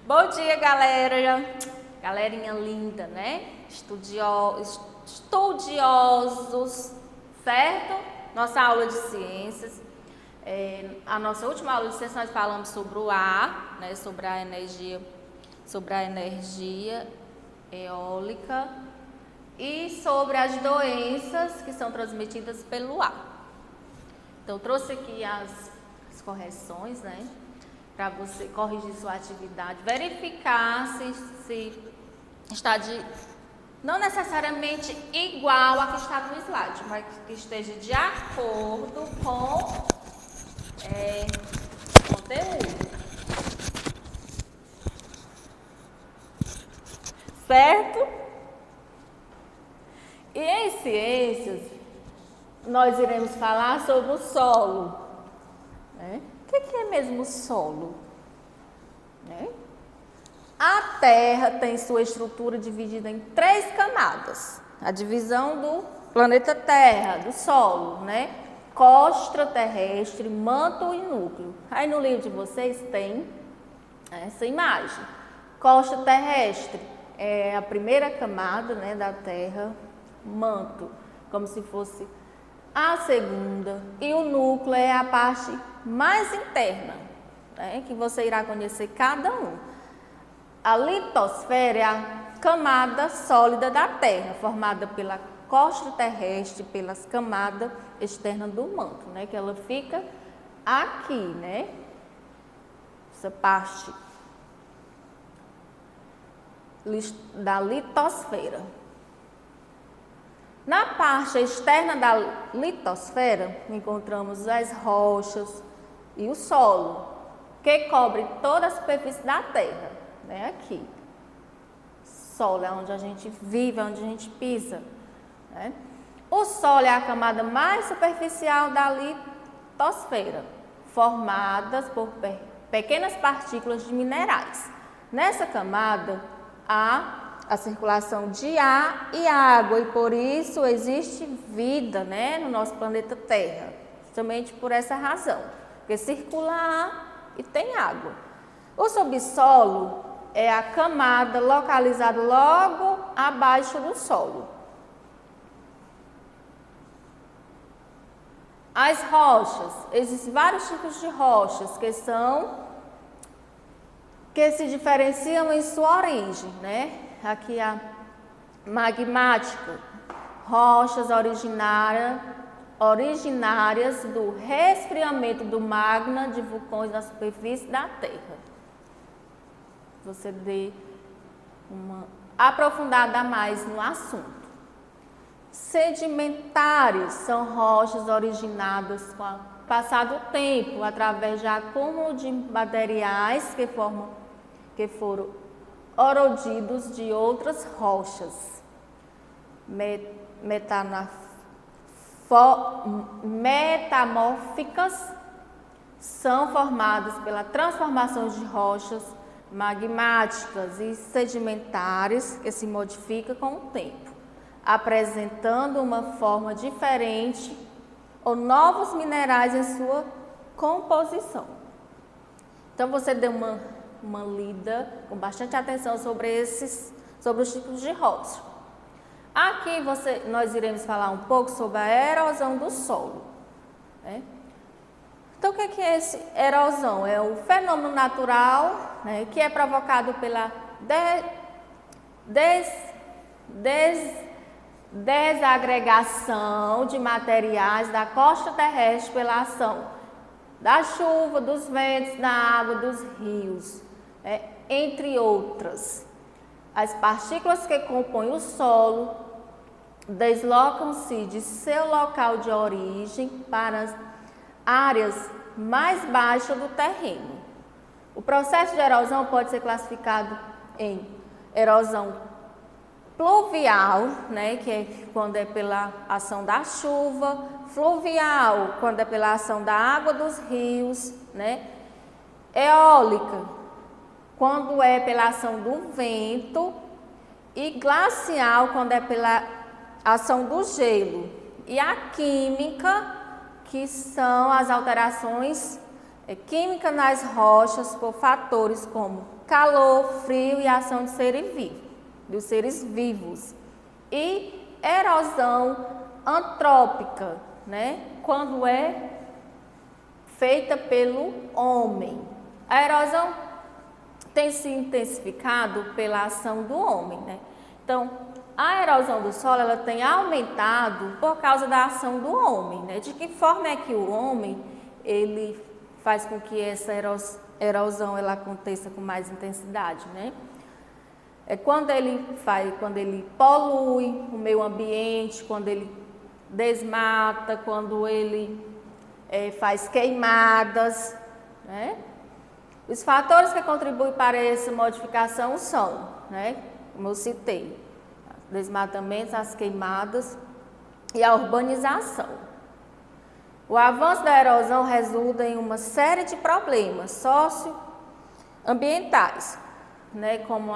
Bom dia, galera. Galerinha linda, né? Estudiosos, certo? Nossa aula de ciências. A nossa última aula de ciências nós falamos sobre o ar, né? Sobre a energia eólica e sobre as doenças que são transmitidas pelo ar. Então, eu trouxe aqui as correções, né? Para você corrigir sua atividade, verificar se está não necessariamente igual a que está no slide, mas que esteja de acordo com o conteúdo. Certo? E em ciências, nós iremos falar sobre o solo, né? O que é mesmo o solo? Né? A Terra tem sua estrutura dividida em 3 camadas. A divisão do planeta Terra, do solo, né? Crosta terrestre, manto e núcleo. Aí no livro de vocês tem essa imagem. Crosta terrestre é a primeira camada, né, da Terra, manto, como se fosse a segunda, e o núcleo é a parte mais interna, né, que você irá conhecer cada um. A litosfera é a camada sólida da Terra, formada pela crosta terrestre, pelas camadas externas do manto, né, que ela fica aqui, né, essa parte da litosfera. Na parte externa da litosfera, encontramos as rochas e o solo, que cobre toda a superfície da Terra, né? Aqui. Solo é onde a gente vive, onde a gente pisa, né? O solo é a camada mais superficial da litosfera, formadas por pequenas partículas de minerais. Nessa camada há a circulação de ar e água, e por isso existe vida, né, no nosso planeta Terra, justamente por essa razão, porque circula ar e tem água. O subsolo é a camada localizada logo abaixo do solo. As rochas, existem vários tipos de rochas que se diferenciam em sua origem, né? Aqui a magmática, rochas originárias do resfriamento do magma de vulcões na superfície da Terra. Você dê uma aprofundada a mais no assunto. Sedimentares são rochas originadas com o passar do tempo, através de acúmulo de materiais que foram erodidos de outras rochas metamórficas, são formadas pela transformação de rochas magmáticas e sedimentares que se modificam com o tempo, apresentando uma forma diferente ou novos minerais em sua composição. Então você deu uma lida com bastante atenção sobre os tipos de rocha. Aqui nós iremos falar um pouco sobre a erosão do solo, né? Então, o que é essa erosão? É um fenômeno natural, né, que é provocado pela desagregação de materiais da crosta terrestre pela ação da chuva, dos ventos, da água, dos rios, entre outras. As partículas que compõem o solo deslocam-se de seu local de origem para as áreas mais baixas do terreno. O processo de erosão pode ser classificado em erosão pluvial, né, que é quando é pela ação da chuva, fluvial, quando é pela ação da água dos rios, né, eólica, quando é pela ação do vento, e glacial, quando é pela ação do gelo. E a química, que são as alterações químicas nas rochas por fatores como calor, frio e ação dos seres vivos. E erosão antrópica, né? Quando é feita pelo homem. A erosão tem se intensificado pela ação do homem, né? Então, a erosão do solo ela tem aumentado por causa da ação do homem, né? De que forma é que o homem ele faz com que essa erosão ela aconteça com mais intensidade, né? É quando ele polui o meio ambiente, quando ele desmata, quando ele faz queimadas, né? Os fatores que contribuem para essa modificação são, né, como eu citei, desmatamentos, as queimadas e a urbanização. O avanço da erosão resulta em uma série de problemas socioambientais, né, como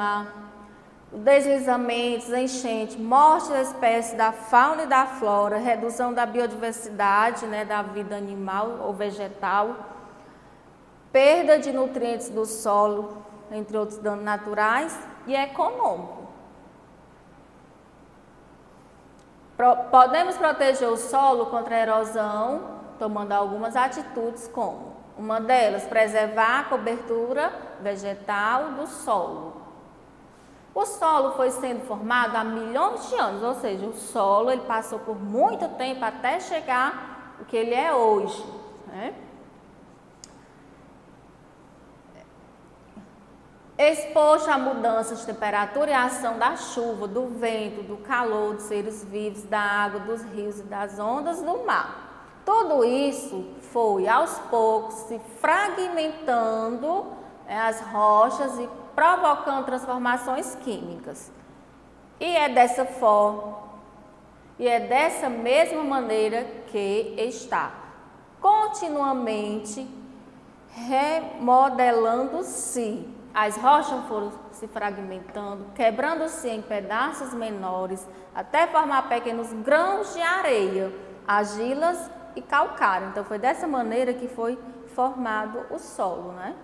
deslizamentos, enchente, morte da espécie da fauna e da flora, redução da biodiversidade, né, da vida animal ou vegetal, perda de nutrientes do solo, entre outros danos naturais e econômicos. Podemos proteger o solo contra a erosão tomando algumas atitudes, como uma delas, preservar a cobertura vegetal do solo. O solo foi sendo formado há milhões de anos, ou seja, o solo ele passou por muito tempo até chegar o que ele é hoje, né? Exposto a mudanças de temperatura e a ação da chuva, do vento, do calor, dos seres vivos, da água, dos rios e das ondas do mar. Tudo isso foi, aos poucos, se fragmentando as rochas e provocando transformações químicas. E é dessa mesma maneira que está continuamente remodelando-se. As rochas foram se fragmentando, quebrando-se em pedaços menores, até formar pequenos grãos de areia, argilas e calcário. Então, foi dessa maneira que foi formado o solo, né?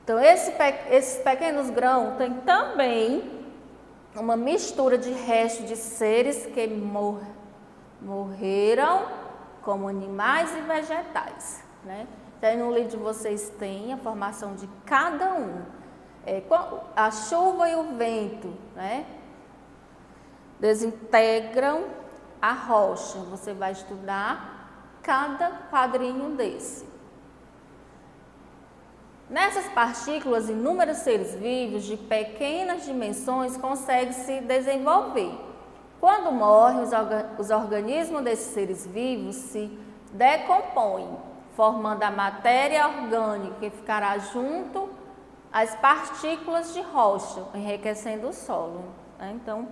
Então, esses pequenos grãos têm também uma mistura de restos de seres que morreram, como animais e vegetais, né? Então, no livro de vocês tem a formação de cada um. A chuva e o vento, né, desintegram a rocha. Você vai estudar cada quadrinho desse. Nessas partículas, inúmeros seres vivos de pequenas dimensões conseguem se desenvolver. Quando morrem, os organismos desses seres vivos se decompõem, formando a matéria orgânica que ficará junto às partículas de rocha, enriquecendo o solo, né? Então,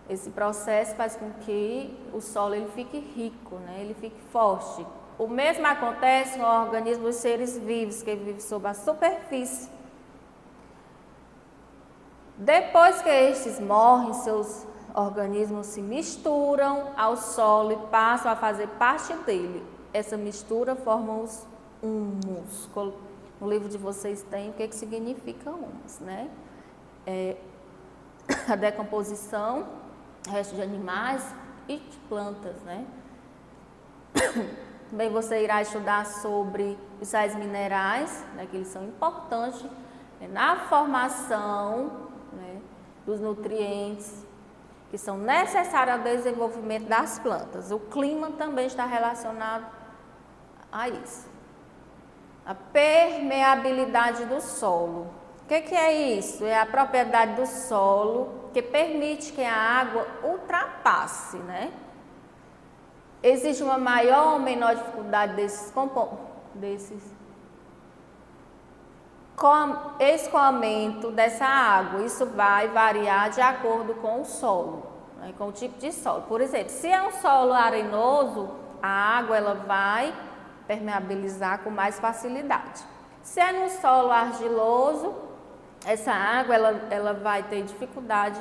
esse processo faz com que o solo ele fique rico, né? Ele fique forte. O mesmo acontece com o organismo dos seres vivos que vivem sob a superfície. Depois que estes morrem, seus organismos se misturam ao solo e passam a fazer parte dele. Essa mistura forma os humus. No livro de vocês tem o que significa humus, né? A decomposição, resto de animais e de plantas, né? Também você irá estudar sobre os sais minerais, né, que eles são importantes na formação, né, dos nutrientes que são necessários ao desenvolvimento das plantas. O clima também está relacionado a isso. A permeabilidade do solo. O que é isso? É a propriedade do solo que permite que a água ultrapasse, né? Existe uma maior ou menor dificuldade desse escoamento dessa água. Isso vai variar de acordo com o solo, né, com o tipo de solo. Por exemplo, se é um solo arenoso, a água ela vai permeabilizar com mais facilidade. Se é num solo argiloso, essa água ela vai ter dificuldade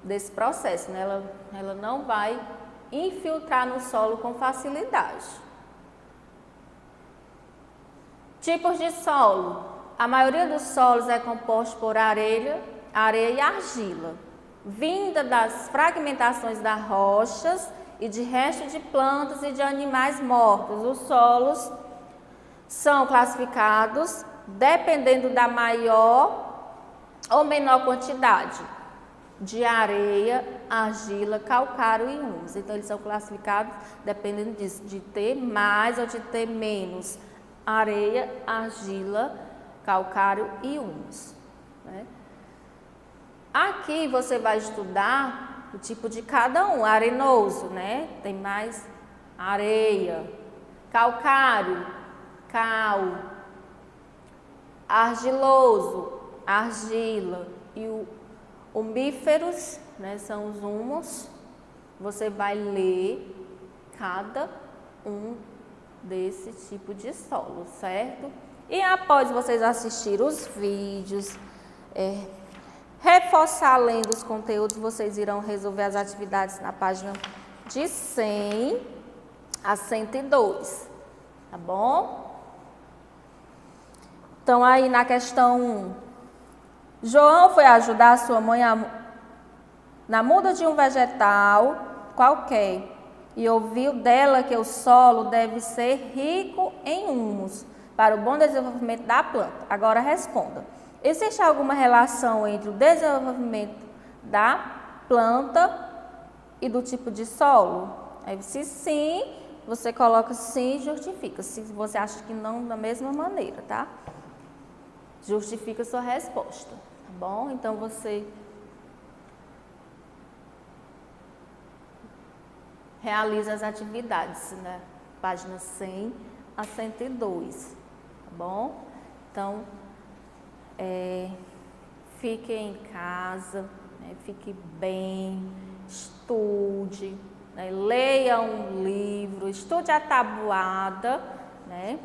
desse processo, né? Ela não vai infiltrar no solo com facilidade. Tipos de solo. a maioria dos solos é composto por areia e argila, vinda das fragmentações das rochas e de restos de plantas e de animais mortos. Os solos são classificados dependendo da maior ou menor quantidade de areia, argila, calcário e humus. Então, eles são classificados dependendo disso, de ter mais ou de ter menos areia, argila, calcário e humus, né? Aqui você vai estudar o tipo de cada um. Arenoso, né? Tem mais areia. Calcário, cal. Argiloso, argila. E o umíferos, né? São os humus. Você vai ler cada um desse tipo de solo, certo? E após vocês assistirem os vídeos, reforçar lendo os conteúdos, vocês irão resolver as atividades na página de 100 a 102, tá bom? Então, aí na questão 1, João foi ajudar a sua mãe na muda de um vegetal qualquer e ouviu dela que o solo deve ser rico em humus para o bom desenvolvimento da planta. Agora responda. Existe alguma relação entre o desenvolvimento da planta e do tipo de solo? Aí, se sim, você coloca sim e justifica. Se você acha que não, da mesma maneira, tá? Justifica a sua resposta, tá bom? Então, você realiza as atividades, né? Página 100 a 102, tá bom? Então, fique em casa, né? Fique bem, estude, né? Leia um livro, estude a tabuada, né?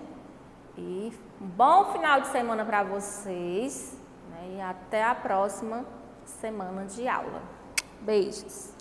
E um bom final de semana para vocês, né? E até a próxima semana de aula. Beijos!